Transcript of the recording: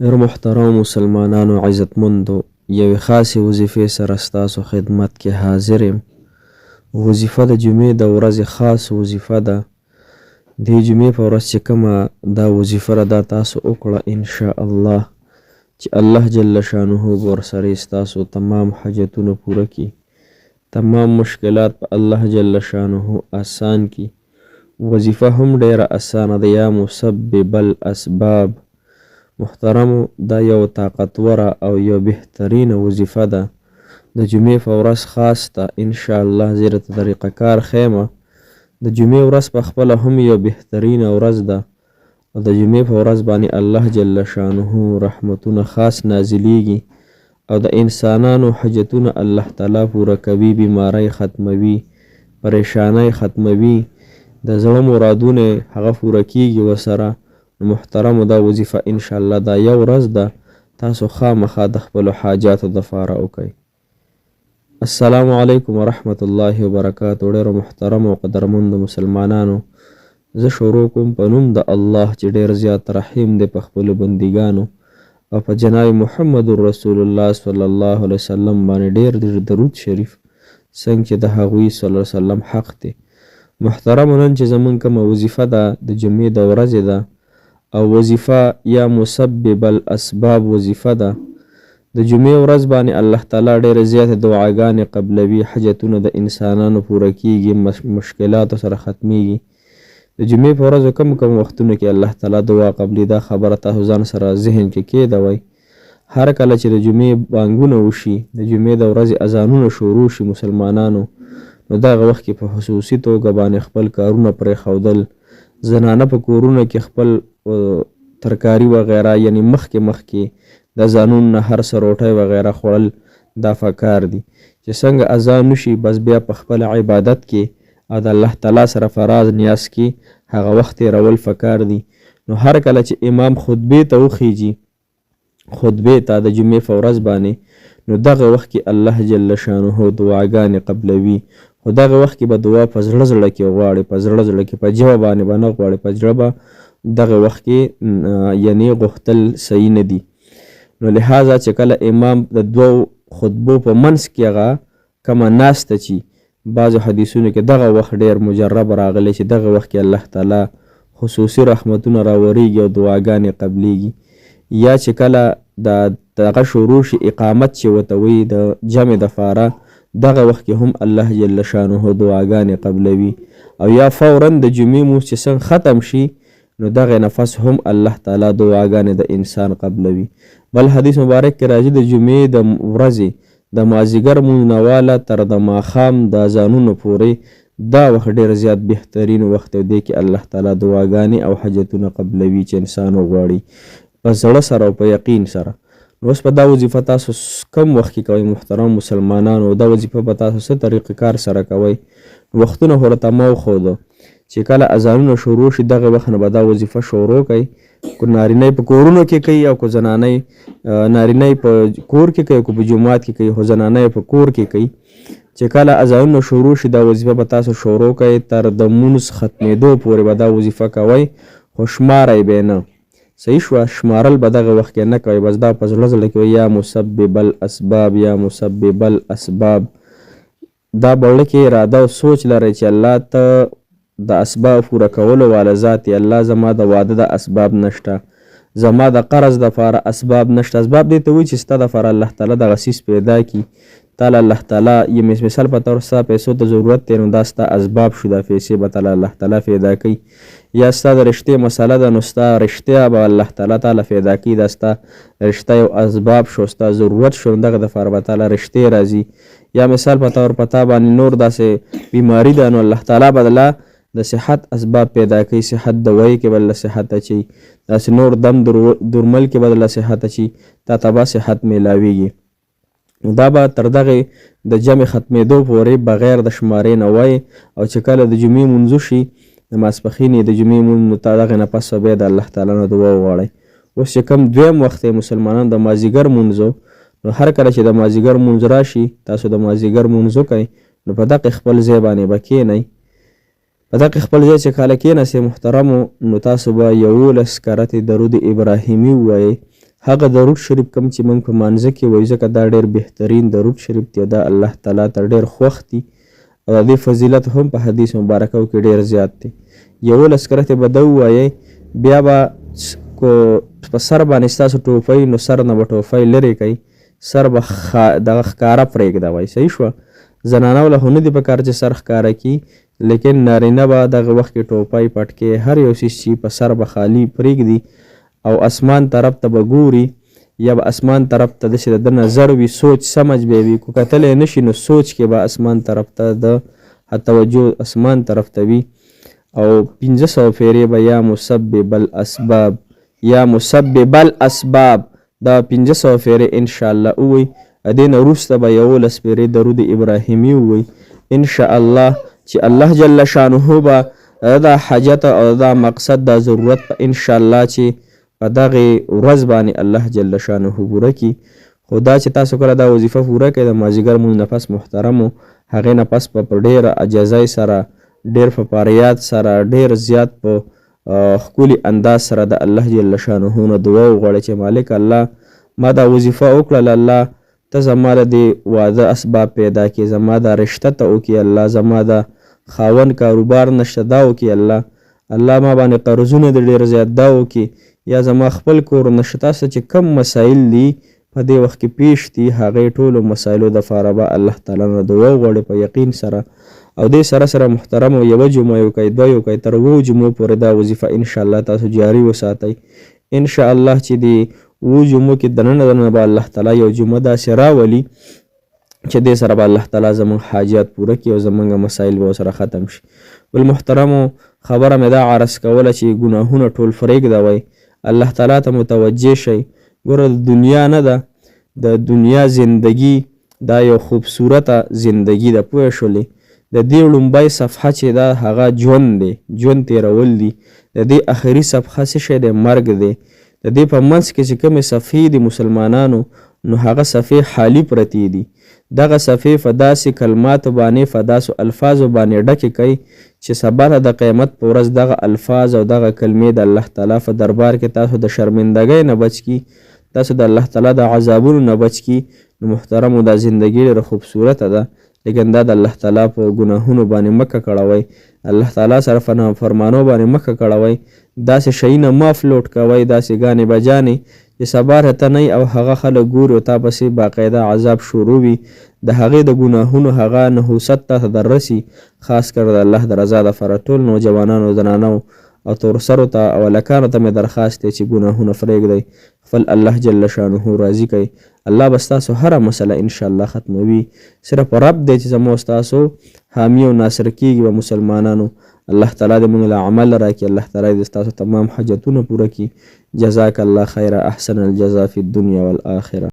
ډېر محترم مسلمانانو عزتمندو، یوې خاصې وظیفې سره ستاسو خدمت کې حاضر یم. وظیفه د جمعې د ورځې خاص وظیفه ده. دې جمعې په ورځ چې کومه دا وظیفه ده دا تاسو وکړه انشاءالله چې الله جل شانه به ورسره ستاسو تمام حاجتونه پوره کړي، تمام مشکلات په الله جل شانه آسان کړي. وظیفه هم ډیره اسانه ده. یا مسبب الاسباب. محترمو، دا یو طاقتوره او یو بهترینه وظیفه ده. د جمعې په ورځ خاص ته انشاءالله زه درته طریقه کار ښیمه. د جمعې ورځ په خپله هم یو بهترینه ورځ ده او د جمعې په ورځ باندې الله جل شانه رحمتونه خاص نازلیږي او د انسانانو حاجتونه الله تعالی پوره کوي، بیماری ختموي، پریشانی ختموي، د زړه مرادونه هغه پوره کیږي ورسره. محترمو، دا وظیفه انشاءالله دا یو ورځ ده، تاسو خامخا د خپلو حاجاتو دپاره وکئ. السلام علیکم ورحمت الله وبرکاتو. ډیرو محترمو او قدرمندو مسلمانانو، زه شروع کوم په نوم د الله چې ډیر زیات رحیم دی په خپلو بندګانو او په جناب محمد رسول الله صلی الله علیه وسلم باندې ډیر درود شریف څنګه چې د هغوی صلی الله علیه وسلم حق دی. محترمو، نن چې زمونږ کومه وظیفه ده د جمعې د ورځې ده او وظیفه یا مسبب الاسباب وظیفه ده. د جمعې ورځ باندې الله تعالی ډېرې زیاتې دعاګانې قبلوي، حاجتونه د انسانانو پوره کیږي، مشکلاتو سره ختمیږي. د جمعې په ورځ کوم وختونو کې الله تعالی دعا قبلي، دا خبره تاسو ځان سره ذهن کې کېدوئ. هر کله چې د جمعې بانګونه وشي، د جمعې د ورځې اذانونه شروع شي مسلمانانو، نو دغه وخت کې په خصوصي توګه باندې خپل کارونه پرېښودل، زنانه په کورونو کې خپل ترکاري وغیره یعنی مخکې د اذانونو نه هر څه روټۍ وغیره خوړل دا پکار دي چې څنګه اذان وشي بس بیا په خپل عبادت کې او د الله تعالی سره فراز نیاز کې هغه وخت تېرول پکار دي. نو هر کله چې امام خطبې ته وخیږي، خطبې ته د جمعې په ورځ باندې، نو دغه وخت کې الله جل شانه دعاګانې قبلوي. خو دغه وخت کې به دعا په زړه کې غواړي، په زړه کې په ژبه باندې به نه غواړي، په زړه به دغه وخت کې یعنی غوښتل صحیح نه دي. نو لحاظه چې کله امام د دوو خطبو په منځ کې هغه کومه ناسته چې بعضو حدیثونو کې دغه وخت ډېر مجرب راغلی چې دغه وخت کې الله تعالی خصوصي رحمتونه راوریږي او دعاګانې قبلیږي. یا چې کله دغه شروع شي اقامت چې ورته وایي د جمع دپاره، دغه وخت کې هم الله جل شانه دعاګانې قبلوي. او یا فورا د جمعې مونځ چې څنګه ختم شي، نو دغه نفس هم الله تعالی دعاګانې د انسان قبلوي. بل حدیث مبارک کې راځي د جمعې د ورځې د مازدیګر مونځ نه واله تر د ماښام د اذانونو پورې دا وخت ډېر زیات بهترین وخت دی کې الله تعالی دعاګانې او حاجتونه قبلوي چې انسان وغواړي په زړه سره او په یقین سره. نو اوس په دا وظیفه تاسو کم وخت کې کوئ محترم مسلمانانو؟ دا وظیفه په تاسو څه طریقې کار سره کوئ؟ وختونه خو راته ما وښوده چې کله اذانونه شروع شي دغه وخت نه به دا وظیفه شروع کوي. کو نارینه په کورونو کې کوي او کو زنانه نارینه په کور کې کوي، کو په جومات کې کوي، خو زنانه په کور کې کوي. چې کله اذانونه شروع شي دا وظیفه به تاسو شروع کوئ، تر د مونځ ختمېدو پورې به دا وظیفه کوئ، خو شماری به نه. صحیح شوه؟ شمارل به دغه وخت کې نه کوئ، بس دا په زړه کې وایي یا مسبب الاسباب یا مسبب الاسباب. دا بړه کې اراده او سوچ لرئ چې الله ته د اسباب پوره کولو والا ذات یې، الله زما د واده د اسباب نشته، زما د قرض دپاره اسباب نشته. اسباب دې ته وایي چې ستا دپاره الله تعالی دغه څیز پیدا کړي. تعالی الله تعالی یې مثال په طور ستا پیسو ته ضرورت دی، نو دا ستا اسباب شو، دا پیسې به تعالی الله تعالی پیدا کوي. یا ستا د رشتې مسله ده، نو ستا رشتیا به الله تعالی پیدا کوي، دا ستا رشته یو اسباب شو، ستا ضرورت شو، دغه دپاره به تعالی رشتې راځي. یا مثال په طور په تا باندې نور داسې بیماري ده، نو الله تعالی به د صحت اسباب پیدا کوي، صحت دوایي کې به له صحت اچي، داسې نور دم درمل کې به له صحت اچي، تا ته به صحت میلاویږي. دا به تر دغه د جمع ختمېدو پورې بغیر د شمارې نه وایي. او چې کله د جمعې مونځ وشي د ماسپښین د جمعې مونځ، نو دغه نه پس بیا د الله تعالی نه دعا وغواړئ. اوس چې کوم دویم وخت دی مسلمانان د مازدیګر مونځ، نو هر کله چې د مازدیګر مونځ راشي تاسو د مازدیګر مونځ وکئ، نو په دغه خپل ځای باندې به کښېنئ. په دغه خپل ځای چې کله کښېناستئ محترمو، نو تاسو به 11 کرتې درود ابراهیمي ووایئ. هغه درود شریف کوم چې موږ په مانځه کې وایو ځکه دا ډېر بهترین درود شریف دی، دا الله تعالی ته ډېر خوښ دی او د دې فضیلت هم په حدیث مبارکو کې ډېر زیات دی. 11 کرتې به ده ووایئ، بیا به په سر باندې ستاسو ټوپۍ نو سر نه به ټوپۍ لرې کوئ، سر به دغه ښکاره پرېږدوئ. صحیح شوه. زنانو له خو نه دي په کار چې سر ښکاره کي، لیکن نارینه به دغه وخت کې ټوپۍ پټکې هر یو څیز چې په سر به خالي پرېږدي او اسمان طرف ته به ګوري، یا به اسمان طرف ته داسې د ده نظر وي، سوچ سمج به وي. کو کتلی نه شي نو سوچ کې به اسمان طرف ته د توجه اسمان طرف ته وي. او 500 پیرې به یا مسبب الاسباب یا مسبب الاسباب دا 500 پیرې انشاءالله ووایي. د دې نه وروسته به 11 پیرې درود ابراهیمي ووایي انشاءالله، چې الله جل شانه به دا حاجت او دا مقصد دا ضرورت په انشاءالله چې په دغې ورځ باندې الله جل شانه پوره کړي. خو دا چې تاسو کله دا وظیفه پوره کړئ د مازدیګر مونځ نه پس محترمو، هغې نه پس په ډېره عجزۍ سره، ډېر په فریاد سره، ډېر زیات په ښکلي انداز سره د الله جل شانه نه دعا وغواړئ چې مالک الله ما دا وظیفه وکړله، الله ته زما د دې واده اسباب پیدا کړي، زما دا رشته ته وکړي الله، زما دا خاوند کاروبار نشته دا وکړي الله، الله ما باندې قرضونه د ډېر زیات دا وکړي، یا زما خپل کور نشته. تاسو چې کم مسایل دي په دې وخت کې پیش دي، هغې ټولو مسایلو دپاره به الله تعالی نه دعا وغواړئ په یقین سره. او دې سره سره محترمو 1 جمعه یو کوئ، 2 یو کوئ، تر 7 جمعو پورې دا وظیفه انشاءالله تاسو جاري وساتئ. انشاءالله چې د 7 جمعو کې دننه به الله تعالی یو جمعه داسې راولي چې دې سره به الله تعالی زموږ حاجات پوره کړي او زموږ مسایل به ورسره ختم شي. والمحترمو خبره مې دا عرض کوله چې ګناهونه ټول پرېږدوئ، الله تعالی ته متوجه شئ. ګوره د دنیا نه ده، د دنیا زندگی دا یو خوبصورته زندگی ده، پوه شولې. د دې لومبۍ صفحه چې ده هغه ژوند دی، ژوند تېرول دي. د دې آخري صفحه څه شی دی؟ مرګ دی. د دې په منځ کې چې کومې صفحې دي مسلمانانو، نو هغه صفحې خالي پرتې دي. دغه صفحې په داسې کلماتو باندې، په داسې الفاظو باندې ډکې کوي چې سبا ته د قیامت په ورځ دغه الفاظ او دغه کلمې د الله تعالی په دربار کې تاسو د شرمندګۍ نه بچ کړي، تاسو د الله تعالی د عذابونو نه بچ کړي. نو محترمو دا زندګي ډېره خوبصورته ده، لیکن دا د الله تعالی په ګناهونو باندې مکه کړوئ، الله تعالی سره په نافرمانو باندې مکه کړوئ، داسې شیونه مه فلوټ کوئ، داسې ګانې بجانې چې سبا ته نه او هغه خلک ګوري او تا پسې باقاعده عذاب شروع وي. د هغې د ګناهونو هغه نحوست ته در رسي. خاص کر د الله د رضا دپاره ټول نوجوانانو، زنانو او تورسرو ته او هلکانو ته مې درخواست دی چې ګناهونه پرېږدئ، خپل الله جل شانه راضي کوئ. الله به ستاسو هره مسله انشاءالله ختموي. صرف رب دی چې زموږ ستاسو حامی او ناصر کېږي به مسلمانانو. الله تعالی دې موږ له عمل راکړي، الله تعالی دې ستاسو تمام حاجتونه پوره کړي. جزاک الله خیر، احسن الجزا فی الدنیا والآخره.